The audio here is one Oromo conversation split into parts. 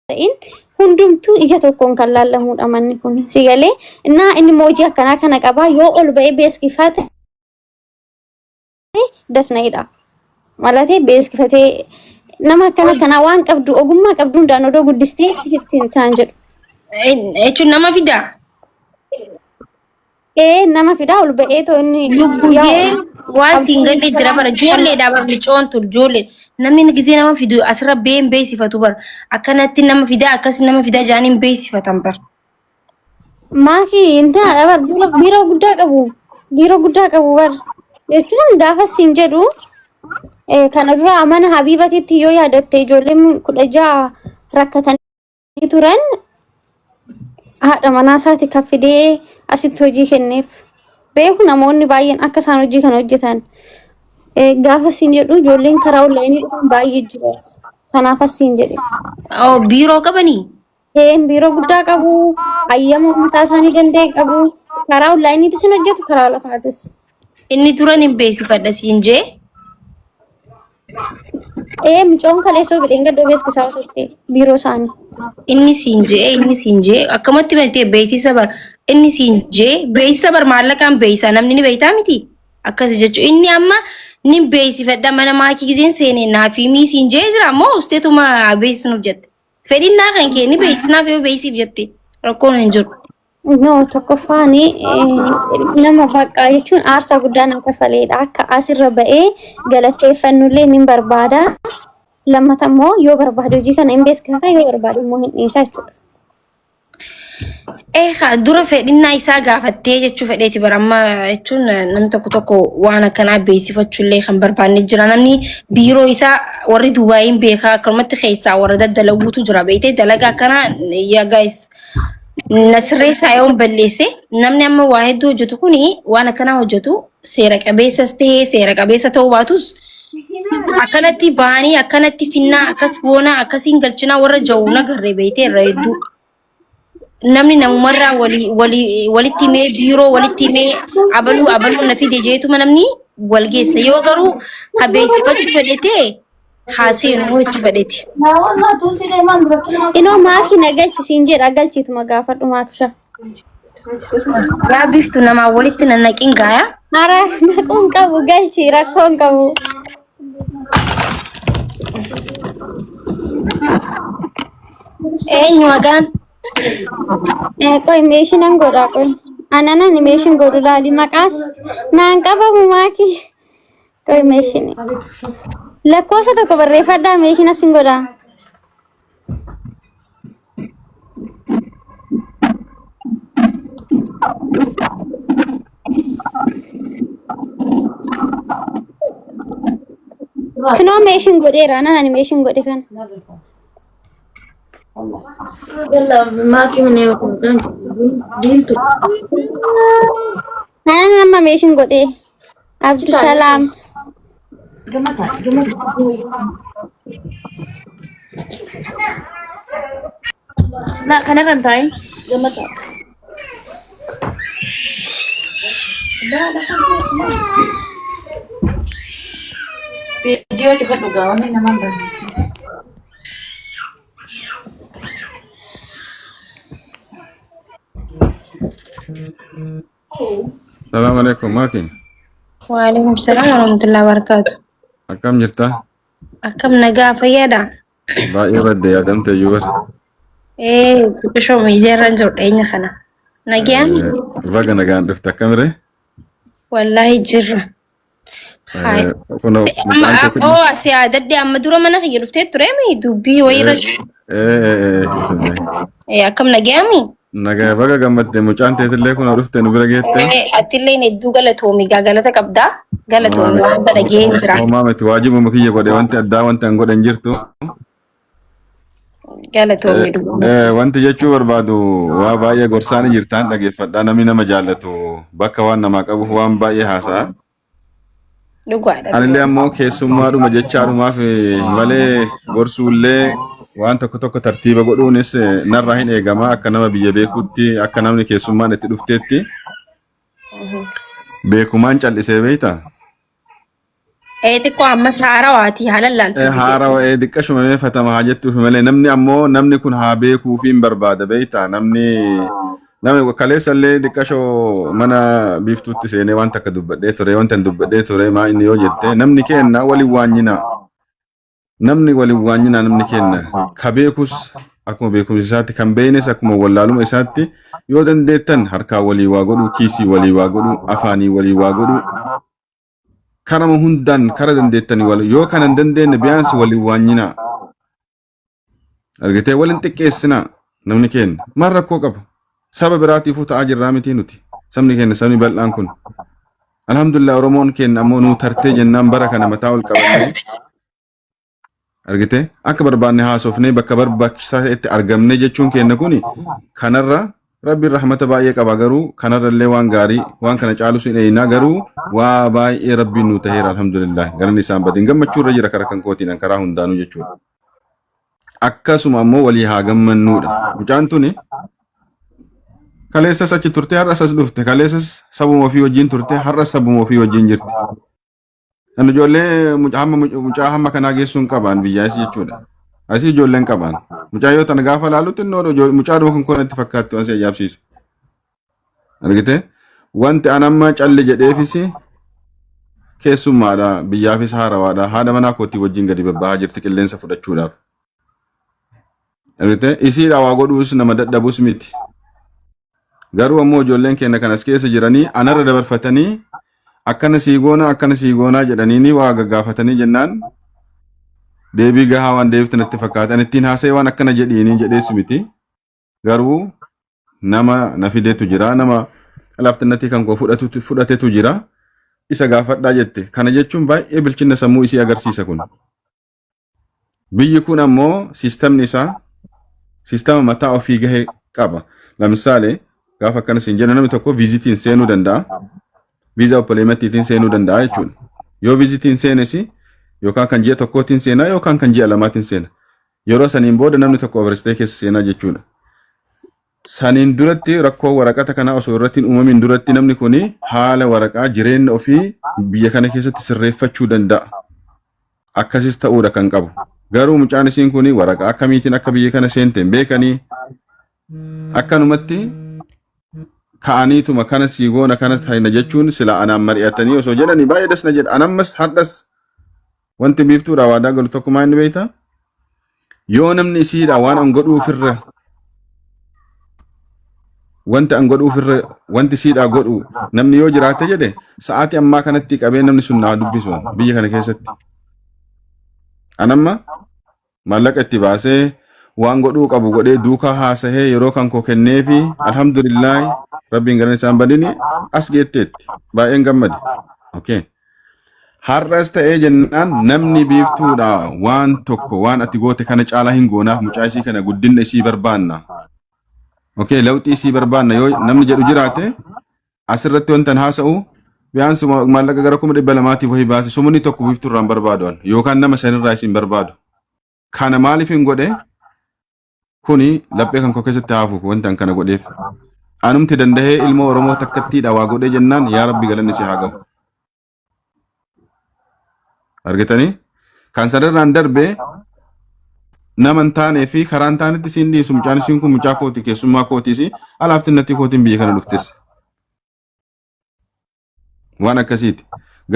ta'in hundumtuu ija tokkoon kan laallamuudha manni kun si galee innaa inni moojii akkanaa kana qabaa yoo ol ba'ee beeskifate dasnaidha malatee beeskifatee nama akkana kana waan qabdu ogummaa qabdu hundaan odoo guddistee sitti taan jedhu jechuun nama fidaa nama fidaa ol ba'ee too inni lubbuyee waan siingallee jira bara ijoolleedha bara licoontu ijoollee namni gisee nama fidu asirra been beeksifatu bara akkanatti nama fidaa akkas nama fidaa jaaniin beeksifatan bara. Maakii intaa bar biiroo guddaa qabu bar jechuun gaafa siin jedhu kana dura mana Habiibatitti yoo yaadatte ijoolleen 16 rakkatanii turan haadha manaa isaati kaffidee asitti hojii kenneef beeku namoonni baay'een akka isaan hojii kana hojjetan gaafa siin jedhu ijoolleen karaa onlaayinii dhufan baay'ee jiru sanaaf asiin jedhe. Biiroo qabanii? Biiroo guddaa qabu hayyama mataa isaanii danda'e qabu karaa onlaayiniitis hin hojjetu karaa lafaatis. Inni turan hin beeksifadha siin jee? Mucoon kaleessoo bidheen gaddoo beeksisaa turte biiroo isaanii. Inni siin jee akkamatti beektee beeksisa bara inni siin jee beeksisa bara maallaqaan beeksisa namni ni beektaa miti akkasi jechuun inni amma ni beeksifadha mana maakii giseen seenee naafi mii siin jee jira moo usteetuma beeksisuuf jette fedhiin naa kan kee ni beeksisnaaf yoo beeksisiif jette rakkoon hin jiru. No tokkoffaani nama baqqaa jechuun aarsaa guddaa nama kaffaleedha akka asirra ba'ee galateeffannullee ni barbaada. Lammata immoo yoo barbaade hojii kana hin beeksifata yoo barbaade immoo hin dhiisa jechuudha. Dura fedhinnaa isaa gaafattee jechuu fedheeti baramma jechuun namni tokko waan akkanaa beeksifachuullee kan barbaanne jira namni biiroo isaa warri Dubaayiin beekaa akkanumatti keessaa warra daddalaguutu jira beektee dalagaa akkanaa yaa gaayis nasreessaa yoo balleesse namni amma waa hedduu hojjetu kuni waan akkanaa hojjetu seera qabeessas ta'ee seera qabeessa ta'uu baatus akkanatti baanii akkanatti finnaa akkas boona akkasiin galchinaa warra ja'u nagarree beektee irra hedduu. Namni namumarraa walitti mee biiroo walitti mee abaluu na fide jeetuma namni wal geessa yoo garuu ka beeksifachuu fedhetee haaseenuu jechuu fedheti. Inoo maakii na galchisiin jedha galchituma gaafadhu maaksha. Yaa biftu namaa walitti nannaqin gaaya. Hara naquun qabu galchi rakkoon qabu. Eenyu magaan? Koi meeshaan godha koi. Anana ni meeshaan godhu laali maqaas naan qabamu maaki. Koi meeshaan. Lakkoofsa tokko barreeffadhaa meeshaan asin godha. Kunoo meeshaan godheera anana ni meeshaan godhe kana. Nama meeshaan godhe Abdusalaam. Nak kanarran taa'e gamata. Video juga tuh nih nama Assalamualaikum Maki. Waalaikumsalam warahmatullahi wabarakatuh. Akkam jirta? Akkam nagaa fayyaadha? Baay'ee badde yaadamte iyyuu bara. Bishoo miidiyaarran jiru dhiyeenya kana. Nagaan? Baga nagaan dhufte akkamire? Wallaahi jirra. Kuno asii aadadde amma dura mana kiyya dhuftee ture dubbii wayiirra jiru. Akkam nagaami? Nagaa baga gammadde mucaan teetillee kun dhufte nu bira geette. Atillee hedduu galatoomi galata qabdaa. Galatoomi wanta dhageen jira. Maamati waajibuma kiyya godhe wanti addaa wanti an godhan jirtu. Galatoomi dhugu. Wanti jechuu barbaadu waa baay'ee gorsaani jirtaan dhageeffadhaa namni nama jaallatu bakka waan namaa qabuuf waan baay'ee haasa'a. Dhugaadha. Anillee ammoo keessummaadhuma jechaadhumaaf malee gorsuullee waan tokko tartiiba godhuunis narraa hin eegama akka nama biyya beekuutti akka namni keessummaan itti dhufteetti beekumaan callisee beeyta. xiqqoo ammas haarawaati haala laaltu biyya. Haara diqqashuma mee fatama haa jettuuf malee namni ammoo namni kun haa beekuu fi hin barbaada beektaa namni kaleessallee diqqashoo mana biiftuutti seenee wanta akka dubbadhee ture wanta hin dubbadhee ture maa inni yoo jette namni kenna waliin waanyina namni kenna ka beekus akkuma beekumsi isaatti kan beeynes akkuma wallaaluma isaatti yoo dandeettan harkaa walii waa godhu kiisii walii waa godhu afaanii walii waa godhu karama hundaan kara dandeettanii wal yoo kana hin dandeenye biyaansi waliin waanyina argitee waliin xiqqeessina namni kenna maal rakkoo qaba saba biraatiifuu ta'aa jirraa miti nuti sabni kenna sabni bal'aan kun alhamdulillah oromoon kenna ammoo nuu tartee jennaan bara kana mataa ol qabannee argitee akka barbaanne haasofnee bakka barbaachisaa itti argamne jechuun kenna kuni kanarra rabbi rahmata baay'ee qaba garuu kanarra illee waan gaarii waan kana caalu sin eeyna garuu waa baay'ee rabbiin nu taheera alhamdulillah garan isaan badin gammachuu irra jira karaa kan kootiin karaa hundaanuu jechuudha akkasuma ammoo walii haa gammannuudha mucaan tuni kaleessas achi turte har'as as dhufte kaleessas sabuma ofii wajjin turte har'as sabuma ofii wajjin jirti kan ijoollee mucaa hamma kanaa geessuun qaban biyyaas jechuudha asii ijoolleen qaban mucaa yoo tan gaafa laalutti innoo mucaa dhuma kun itti fakkaatti waan si ajaa'ibsiisu argite wanti anamma calli jedheefis keessummaadha biyyaafis haarawaadha haadha manaa kootii wajjin gadi babbahaa jirti qilleensa fudhachuudhaaf argite isiidha waa godhuus nama dadhabus miti garuu ammoo ijoolleen keenya kanas keessa jiranii anarra dabarfatanii akkana siigoonaa jedhanii waa gaggaafatanii jennaan deebii gahaa waan deebiftan itti fakkaatan ittiin haasa'e waan akkana jedhiini jedheessi miti garuu nama na fideetu jira nama laaftinnatii kan koo fudhatetu jira isa gaafadhaa jette kana jechuun baay'ee bilchina sammuu isii agarsiisa kun biyyi kun ammoo siistamni isaa siistama mataa ofii gahee qaba lamsaale gaafa akkana siin jenna namni tokko viizitiin seenuu danda'a viizaa oppoleemattiitiin seenuu danda'a jechuudha yoo viizitiin seenesi yookaan kan ji'a tokkootiin seenaa yookaan kan ji'a lamaatiin seena yeroo saniin booda namni tokko yuunivarsiitii keessa seenaa jechuudha saniin duratti rakkoo waraqata kanaa osoo irratti uumamin duratti namni kuni haala waraqaa jireenya ofii biyya kana keessatti sirreeffachuu danda'a akkasis ta'uudha kan qabu garuu mucaan isiin kuni waraqaa akkamiitiin akka biyya kana seenteen beekanii akkanumatti ka'aniituma kana siigoona kana ta'ina jechuun sila anaan mari'atanii osoo jedhanii baay'ee dasna jedha anammas hadhas wanti biiftuudha waadaa galu tokkumaa inni beeyta yoo namni isiidha waan an godhuufirra wanti isiidha godhu namni yoo jiraate jedhe sa'aatii ammaa kanatti qabee namni sun naa dubbisu biyya kana keessatti anamma maallaqa itti baasee waan godhuu qabu godhee duukaa haasahee yeroo kan koo kenneefi alhamdulillah rabbiin garan isaan badini as geetteetti baay'een gammade okay har'as ta'ee jennaan namni biiftuudha waan tokko waan ati goote kana caalaa hin goonaaf mucaa isii kana guddinna isii barbaanna okay lawxii isii barbaanna yoo namni jedhu jiraate asirratti wantan haasa'u biyaansu maallaqa gara 200 wahii baase sumni tokko biiftuurraan barbaaduan yookaan nama sanirraa isin barbaadu kana maaliif hin godhe kuni laphee kan koo keessatti haafu wantan kana godheef anumti dandahee ilmoo oromoo takkattiidha waa godhee jennaan yaa rabbi galanni si haa ga'u argitanii kan sanirraan darbee nama hin taanee fi karaa hin taanetti siin dhiisu mucaan isiin kun mucaa kooti keessummaa kootiis alaaftinnatti kootiin biyya kana dhuftes waan akkasiiti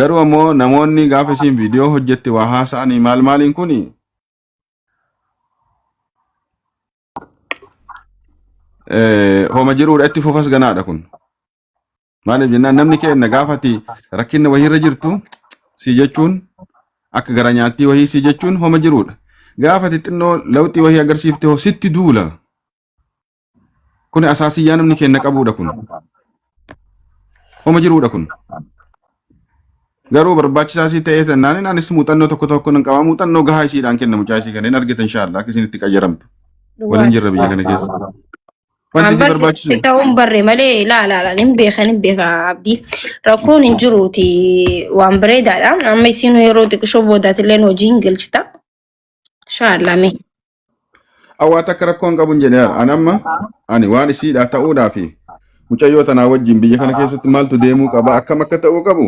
garuu ammoo namoonni gaafa isiin viidiyoo hojjette waa haasa'anii maaliin kuni homa jiruudha itti fufas ganaadha kun maaliif jennaan namni kenna gaafati rakkinna wahiirra jirtu si jechuun akka gara nyaattii wahii si jechuun homa jiruudha gaafati xinnoo lawxii wahii agarsiifte hoo sitti duula kun asaasiyyaa namni kenna qabuudha kun homa jiruudha kun garuu barbaachisaa si ta'ee sannaan anis muuxannoo tokko nan qaba muuxannoo gahaa isiidhaan kenna mucaa isii kanneen argatan inshaallah akka isin itti qayyaramtu waliin jirra biyya kana keessa wanti si barbaachisu ta'uun barre malee laa hin beeka abdii rakkoon hin jiruuti waan bareedaadha amma isin yeroo xiqqoo boodaatillee hojii hin galchita inshaallah mee awwaata akka rakkoon qabuun jedhe anamma ani waan isiidhaa ta'uudhaa fi mucayyoo tanaa wajjin biyya kana keessatti maaltu deemuu qaba akkam akka ta'uu qabu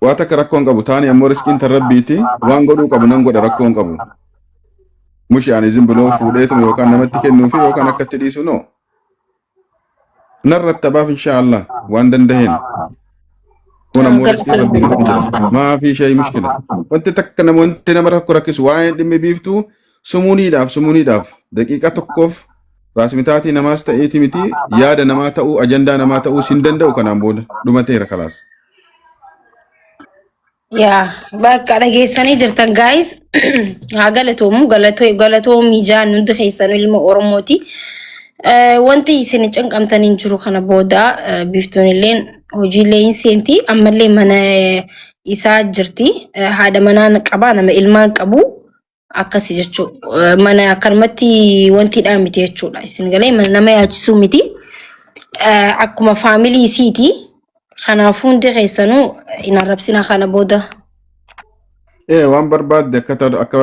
Wata rakkoon qabu taani ammoo riskiin tarrabbiiti waan godhuu qabu nan godha rakkoon qabu. Mushi ani zimbiloo fuudheetum yookaan namatti kennuufi yookaan akkatti dhiisu no. Narrattabaaf inshaallah waan dandaheen. Kun ammoo riskii rabbiin irratti jira. Maa fi shay mushkila. Wanti takka namoonni nama rakko rakkisu waa'ee dhimmi biiftuu sumuuniidhaaf daqiiqa tokkoof raasmitaatii namaas ta'eeti miti yaada namaa ta'uu ajandaa namaa ta'uu sin danda'u kanaan booda dhumateera kalaas. Yaa bakka dhageessanii jirtan guys haa galatoo miijaan hundi keessanuu ilma Oromooti. Wanti isin cinqamtaniin jiru kana booda biiftuun illeen hojiilee hin seenti ammallee mana isaa jirti haadha manaa qaba nama ilmaan qabu akkasi jechuudha mana akkanumatti wanti dhaan miti jechuudha isin galee mana nama yaachisuu miti akkuma faamilii isiiti kanaafuu hundi keessanuu hin arrabsina kana booda. Waan barbaadde akka